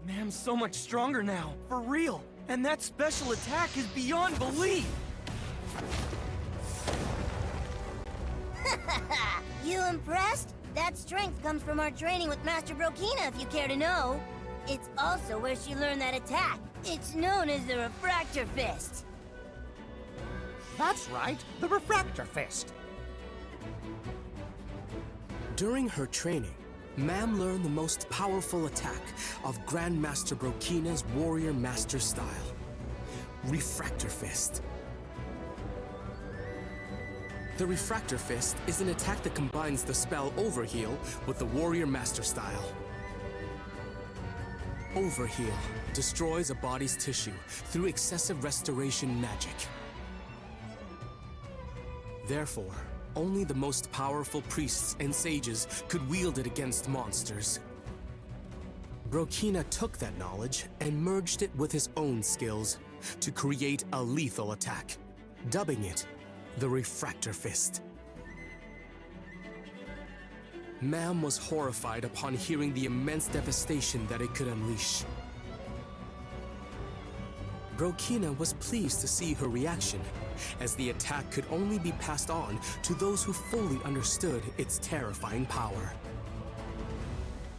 Ma'am's so much stronger now, for real. And that special attack is beyond belief! You impressed? That strength comes from our training with Master Brokina, if you care to know. It's also where she learned that attack. It's known as the Refractor Fist. That's right, the Refractor Fist. During her training, Ma'am learned the most powerful attack of Grandmaster Brokina's Warrior Master style, Refractor Fist. The Refractor Fist is an attack that combines the spell Overheal with the Warrior Master style. Overheal destroys a body's tissue through excessive restoration magic. Therefore, only the most powerful priests and sages could wield it against monsters. Brokina took that knowledge and merged it with his own skills to create a lethal attack, dubbing it the Refractor Fist. Ma'am was horrified upon hearing the immense devastation that it could unleash. Brokina was pleased to see her reaction, as the attack could only be passed on to those who fully understood its terrifying power.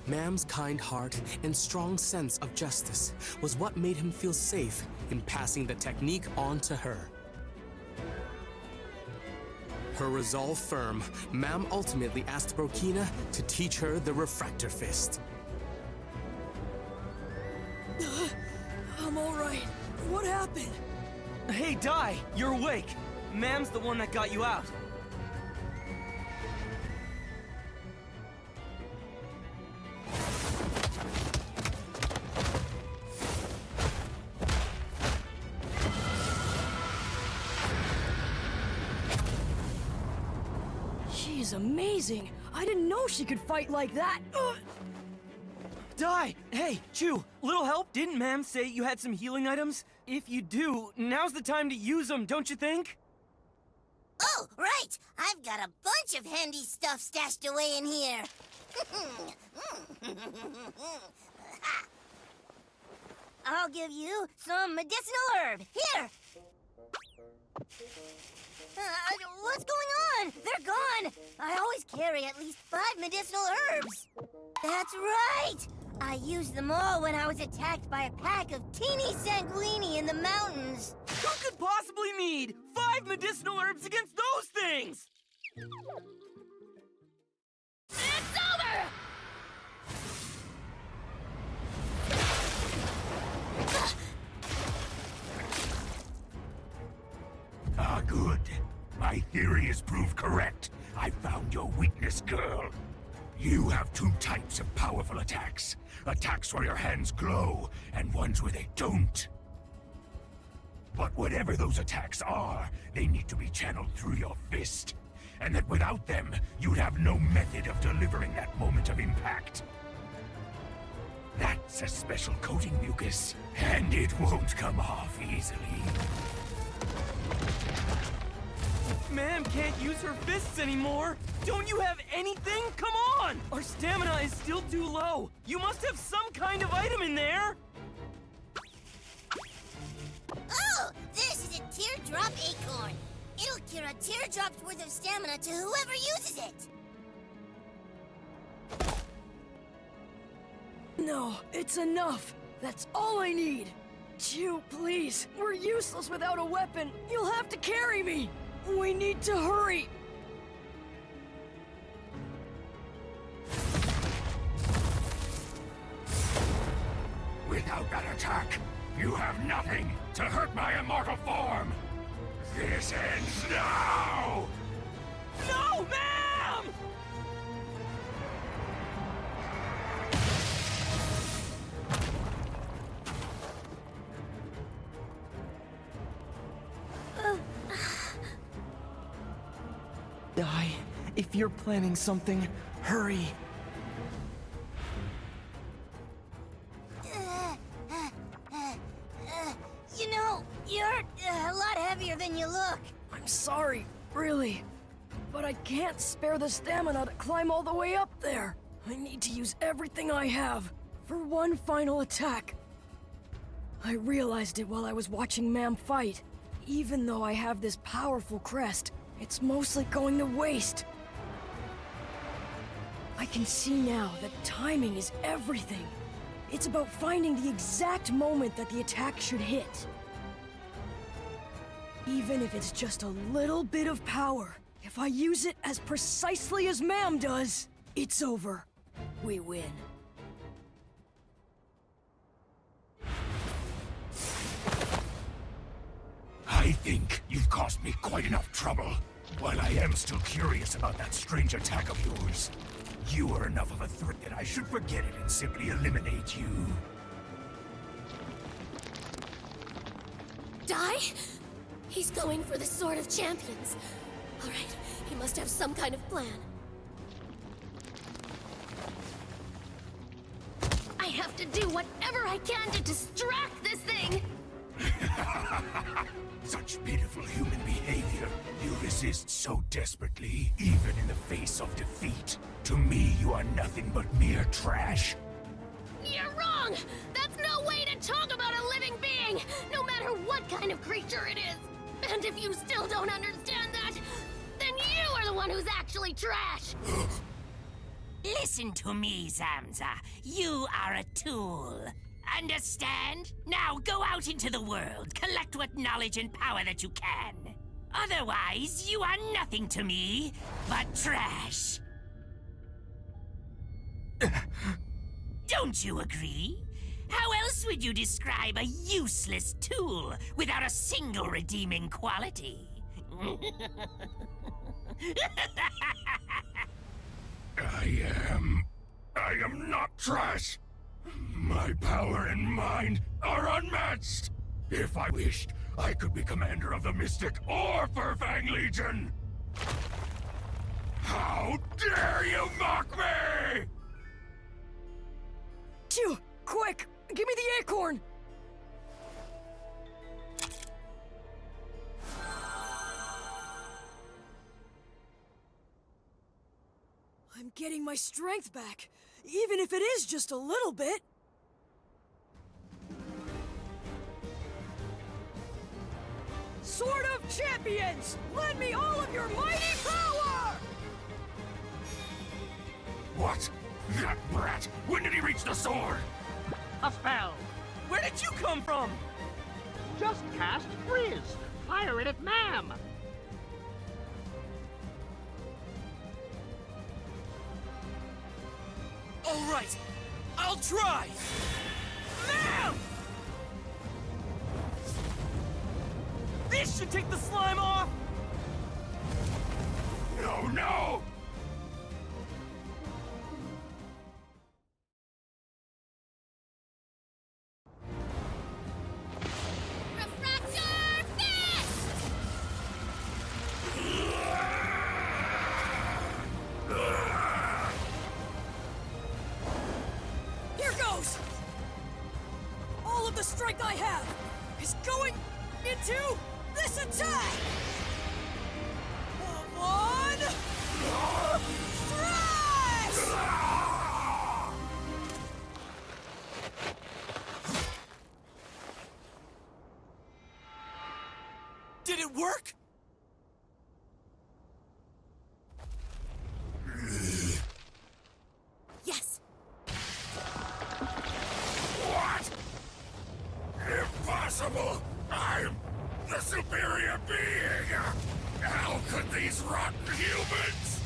Ma'am's kind heart and strong sense of justice was what made him feel safe in passing the technique on to her. Her resolve firm, Ma'am ultimately asked Brokina to teach her the Refractor Fist. I'm alright. What happened? Hey, Dai, you're awake. Ma'am's the one that got you out. She's amazing. I didn't know she could fight like that. Dai! Hey, Chu, little help? Didn't Ma'am say you had some healing items? If you do, now's the time to use them, don't you think? Oh, right! I've got a bunch of handy stuff stashed away in here. I'll give you some medicinal herb. Here! What's going on? They're gone! I always carry at least 5 medicinal herbs. That's right! I used them all when I was attacked by a pack of teeny sanguini in the mountains. Who could possibly need 5 medicinal herbs against those things? It's over! Ah, good. My theory is proved correct. I found your weakness, girl. You have 2 types of powerful attacks. Attacks where your hands glow, and ones where they don't. But whatever those attacks are, they need to be channeled through your fist. And that without them, you'd have no method of delivering that moment of impact. That's a special coating, Mucus, and it won't come off easily. Ma'am can't use her fists anymore! Don't you have anything? Come on! Our stamina is still too low! You must have some kind of item in there! Oh! This is a teardrop acorn! It'll cure a teardrop's worth of stamina to whoever uses it! No, it's enough. That's all I need. Chew, please. We're useless without a weapon. You'll have to carry me. We need to hurry. Without that attack, you have nothing to hurt my immortal form. This ends now! No, ma'am! Dai, if you're planning something, hurry. You know, you're a lot heavier than you look. I'm sorry, really. But I can't spare the stamina to climb all the way up there. I need to use everything I have. for one final attack. I realized it while I was watching Mam fight. Even though I have this powerful crest, it's mostly going to waste. I can see now that timing is everything. It's about finding the exact moment that the attack should hit. Even if it's just a little bit of power, if I use it as precisely as Mam does, it's over. We win. I think you've caused me quite enough trouble. While I am still curious about that strange attack of yours, you are enough of a threat that I should forget it and simply eliminate you. Die? He's going for the Sword of Champions. Alright, he must have some kind of plan. I have to do whatever I can to distract this thing! Such pitiful human behavior. You resist so desperately, even in the face of defeat. To me, you are nothing but mere trash. You're wrong! That's no way to talk about a living being, no matter what kind of creature it is! And if you still don't understand that, then you are the one who's actually trash! Listen to me, Zamza. You are a tool. Understand? Now go out into the world, collect what knowledge and power that you can. Otherwise, you are nothing to me but trash. Don't you agree? How else would you describe a useless tool without a single redeeming quality? I am not trash. My power and mind are unmatched. If I wished, I could be commander of the Mystic or Furfang Legion. How dare you mock me! Chew! Quick! Give me the acorn! I'm getting my strength back, even if it is just a little bit. Sword of Champions! Lend me all of your mighty power! What? That brat! When did he reach the sword? A spell. Where did you come from? Just cast Frizz. Fire it at Mam. All right, I'll try. Now! This should take the slime off. No, no! Refractor Fist! Here goes! All of the strength I have is going into this attack! One! Strash! Did it work? Yes! What? Impossible! I'm the superior being! How could these rotten humans?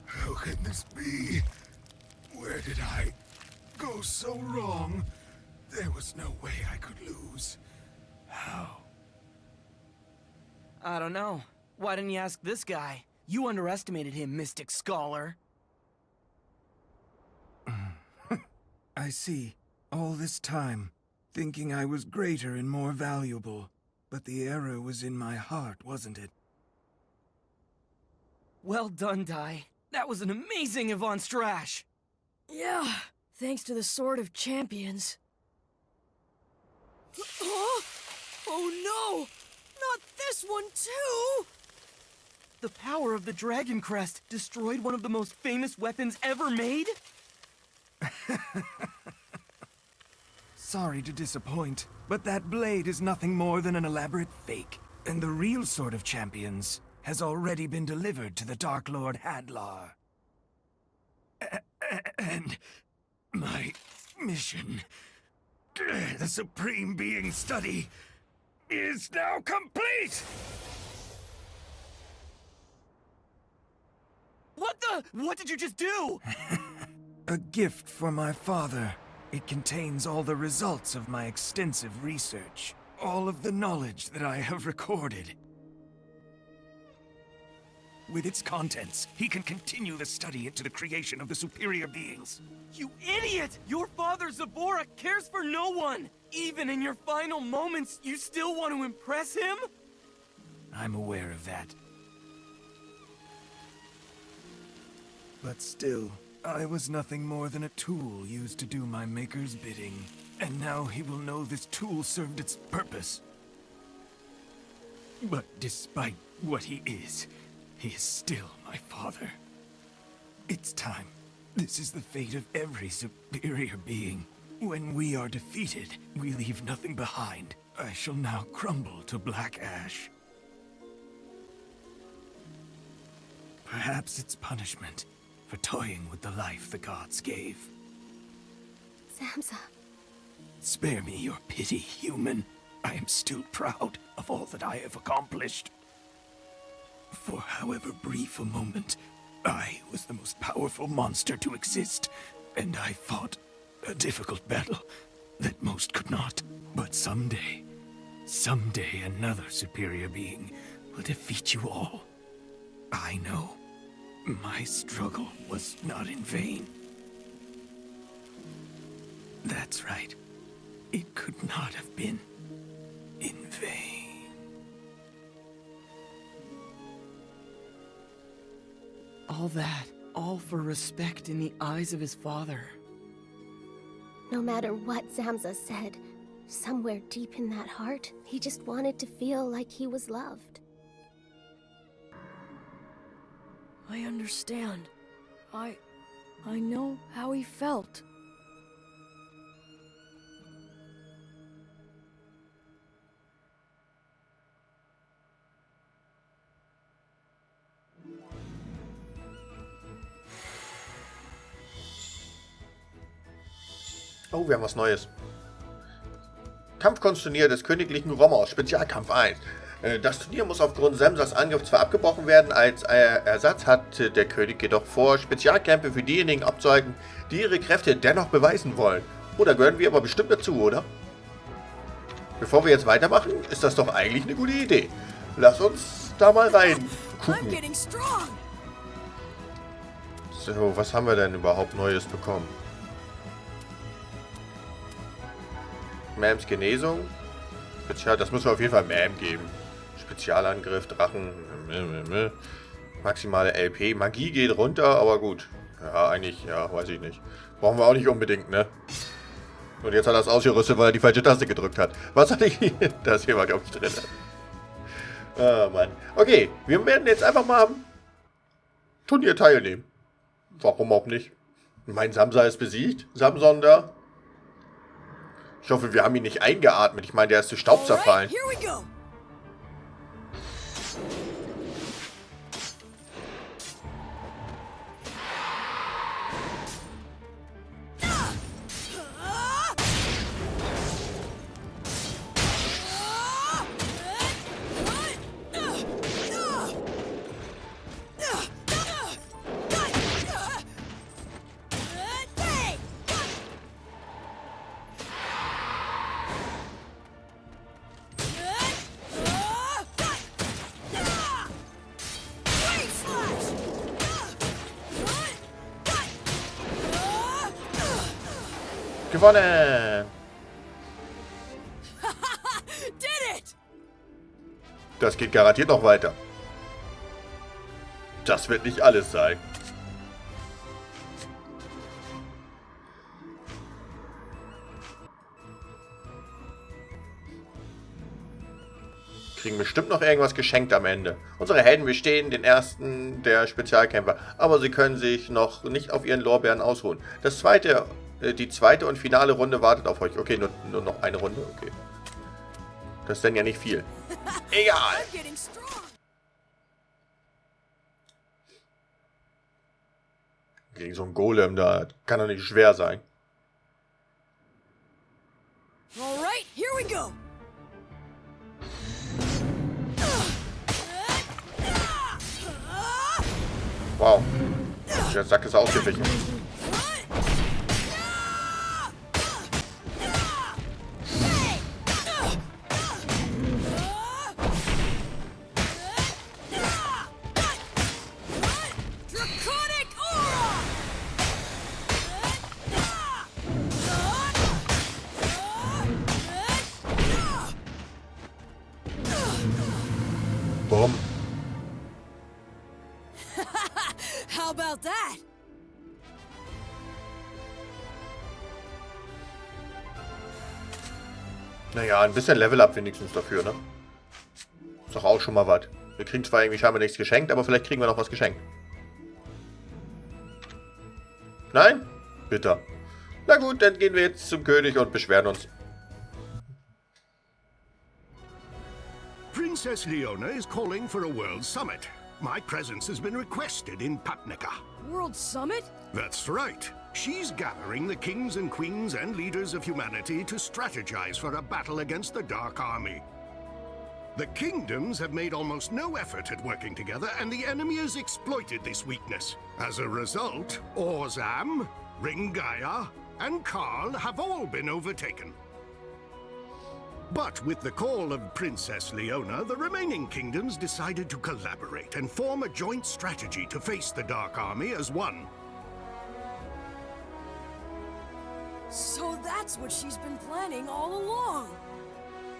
How can this be? Where did I go so wrong? There was no way I could lose. How? I don't know. Why didn't you ask this guy? You underestimated him, Mystic Scholar. I see. All this time, thinking I was greater and more valuable. But the error was in my heart, wasn't it? Well done, Dai. That was an amazing Yvonne Strash. Yeah, thanks to the Sword of Champions. Huh? Oh no! Not this one too! The power of the Dragon Crest destroyed one of the most famous weapons ever made? Sorry to disappoint, but that blade is nothing more than an elaborate fake. And the real Sword of Champions has already been delivered to the Dark Lord Hadlar. And my mission, the Supreme Being study, is now complete! What did you just do? A gift for my father. It contains all the results of my extensive research. All of the knowledge that I have recorded. With its contents, he can continue the study into the creation of the superior beings. You idiot! Your father, Zabora, cares for no one! Even in your final moments, you still want to impress him? I'm aware of that. But still, I was nothing more than a tool used to do my maker's bidding. And now he will know this tool served its purpose. But despite what he is still my father. It's time. This is the fate of every superior being. When we are defeated, we leave nothing behind. I shall now crumble to black ash. Perhaps it's punishment for toying with the life the gods gave. Zamza. Spare me your pity, human. I am still proud of all that I have accomplished. For however brief a moment, I was the most powerful monster to exist, and I fought a difficult battle that most could not. But someday another superior being will defeat you all. I know. My struggle was not in vain. That's right. It could not have been in vain. All that, all for respect in the eyes of his father. No matter what Zamza said, somewhere deep in that heart, he just wanted to feel like he was loved. I understand. I know how he felt. Oh, wir haben was Neues. Kampfkunstturnier des königlichen Rommers, Spezialkampf 1. Das Turnier muss aufgrund Samsas Angriff zwar abgebrochen werden, als Ersatz hat der König jedoch vor, Spezialkämpfe für diejenigen abzuhalten, die ihre Kräfte dennoch beweisen wollen. Oh, da gehören wir aber bestimmt dazu, oder? Bevor wir jetzt weitermachen, ist das doch eigentlich eine gute Idee. Lass uns da mal rein gucken. So, was haben wir denn überhaupt Neues bekommen? Mams Genesung. Spezial, das müssen wir auf jeden Fall Mam geben. Spezialangriff, Drachen. Maximale LP. Magie geht runter, aber gut. Ja, eigentlich, ja, weiß ich nicht. Brauchen wir auch nicht unbedingt, ne? Und jetzt hat er es ausgerüstet, weil er die falsche Taste gedrückt hat. Was hatte ich hier? Das hier war, glaube ich, drin. Oh, Mann. Okay, wir werden jetzt einfach mal am Turnier teilnehmen. Warum auch nicht? Mein Samsa ist besiegt. Samson da. Ich hoffe, wir haben ihn nicht eingeatmet. Ich meine, der ist zu Staub zerfallen. Gewonnen! Das geht garantiert noch weiter. Das wird nicht alles sein. Kriegen bestimmt noch irgendwas geschenkt am Ende. Unsere Helden bestehen den ersten der Spezialkämpfer, aber sie können sich noch nicht auf ihren Lorbeeren ausruhen. Die zweite und finale Runde wartet auf euch. Okay, nur noch eine Runde. Okay. Das ist denn ja nicht viel. Egal. Gegen so einen Golem, da kann doch nicht schwer sein. Alright, here we go. Wow. Der Sack ist ausgewichen. Bumm. How about that? Naja, ein bisschen Level-Up wenigstens dafür, ne? Ist doch auch schon mal was. Wir kriegen zwar irgendwie scheinbar nichts geschenkt, aber vielleicht kriegen wir noch was geschenkt. Nein? Bitter. Na gut, dann gehen wir jetzt zum König und beschweren uns. Princess Leona is calling for a world summit. My presence has been requested in Patnica. World Summit? That's right. She's gathering the kings and queens and leaders of humanity to strategize for a battle against the Dark Army. The kingdoms have made almost no effort at working together, and the enemy has exploited this weakness. As a result, Orzam, Ringaya, and Karl have all been overtaken. But with the call of Princess Leona, the remaining kingdoms decided to collaborate and form a joint strategy to face the Dark Army as one. So that's what she's been planning all along.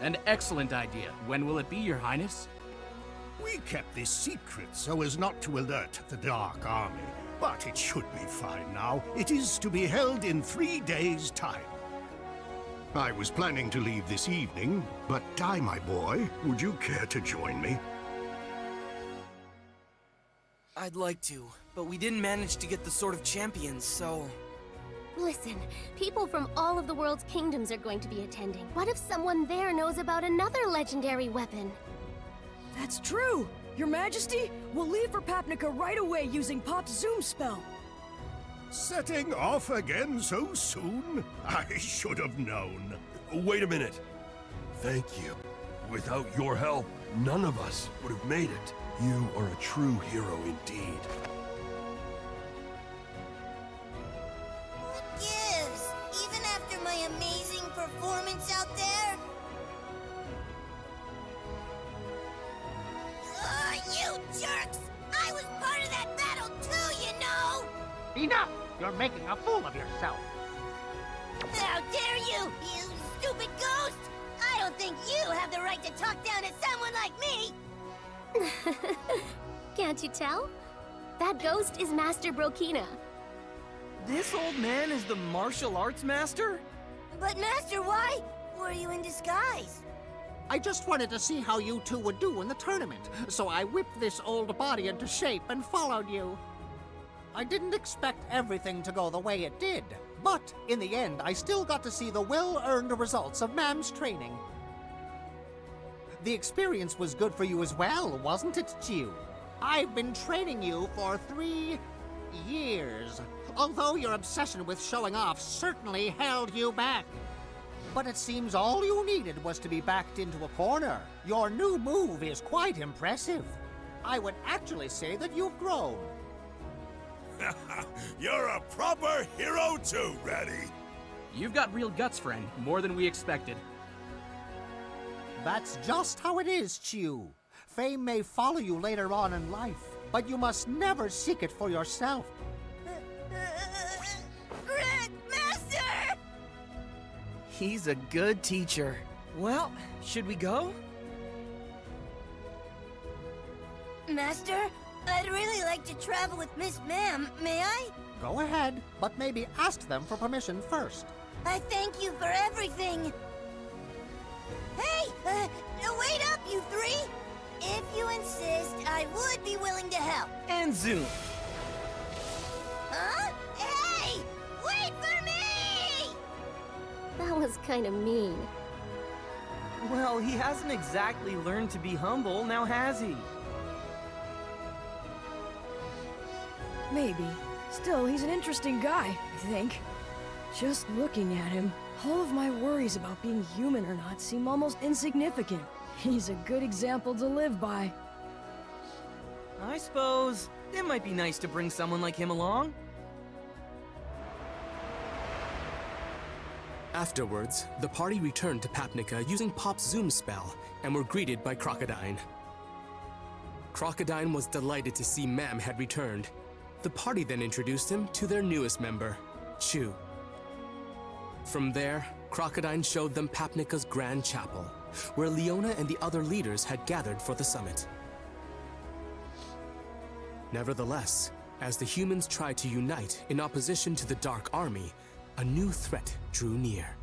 An excellent idea. When will it be, Your Highness? We kept this secret so as not to alert the Dark Army, but it should be fine now. It is to be held in 3 days' time. I was planning to leave this evening, but Dai, my boy, would you care to join me? I'd like to, but we didn't manage to get the Sword of Champions, so... Listen, people from all of the world's kingdoms are going to be attending. What if someone there knows about another legendary weapon? That's true! Your Majesty, we'll leave for Papnica right away using Pop's Zoom spell. Setting off again so soon? I should have known. Wait a minute. Thank you. Without your help, none of us would have made it. You are a true hero indeed. What gives? Even after my amazing performance out there? You jerks! I was part of that battle too, you know! Enough! You're making a fool of yourself. How dare you, you stupid ghost! I don't think you have the right to talk down to someone like me! Can't you tell? That ghost is Master Brokina. This old man is the martial arts master? But Master, why were you in disguise? I just wanted to see how you two would do in the tournament, so I whipped this old body into shape and followed you. I didn't expect everything to go the way it did, but in the end, I still got to see the well-earned results of Ma'am's training. The experience was good for you as well, wasn't it, Chiu? I've been training you for 3 years, although your obsession with showing off certainly held you back. But it seems all you needed was to be backed into a corner. Your new move is quite impressive. I would actually say that you've grown. You're a proper hero too, Ratty. You've got real guts, friend. More than we expected. That's just how it is, Chiu. Fame may follow you later on in life, but you must never seek it for yourself. Master! He's a good teacher. Well, should we go? Master, I'd really like to travel with Miss Ma'am, may I? Go ahead, but maybe ask them for permission first. I thank you for everything. Hey, wait up, you three! If you insist, I would be willing to help. And zoom. Huh? Hey! Wait for me! That was kind of mean. Well, he hasn't exactly learned to be humble, now has he? Maybe. Still, he's an interesting guy, I think. Just looking at him, all of my worries about being human or not seem almost insignificant. He's a good example to live by. I suppose it might be nice to bring someone like him along. Afterwards, the party returned to Papnica using Pop's Zoom spell and were greeted by Crocodine. Crocodine was delighted to see Ma'am had returned. The party then introduced him to their newest member, Chu. From there, Crocodine showed them Papnica's Grand Chapel, where Leona and the other leaders had gathered for the summit. Nevertheless, as the humans tried to unite in opposition to the Dark Army, a new threat drew near.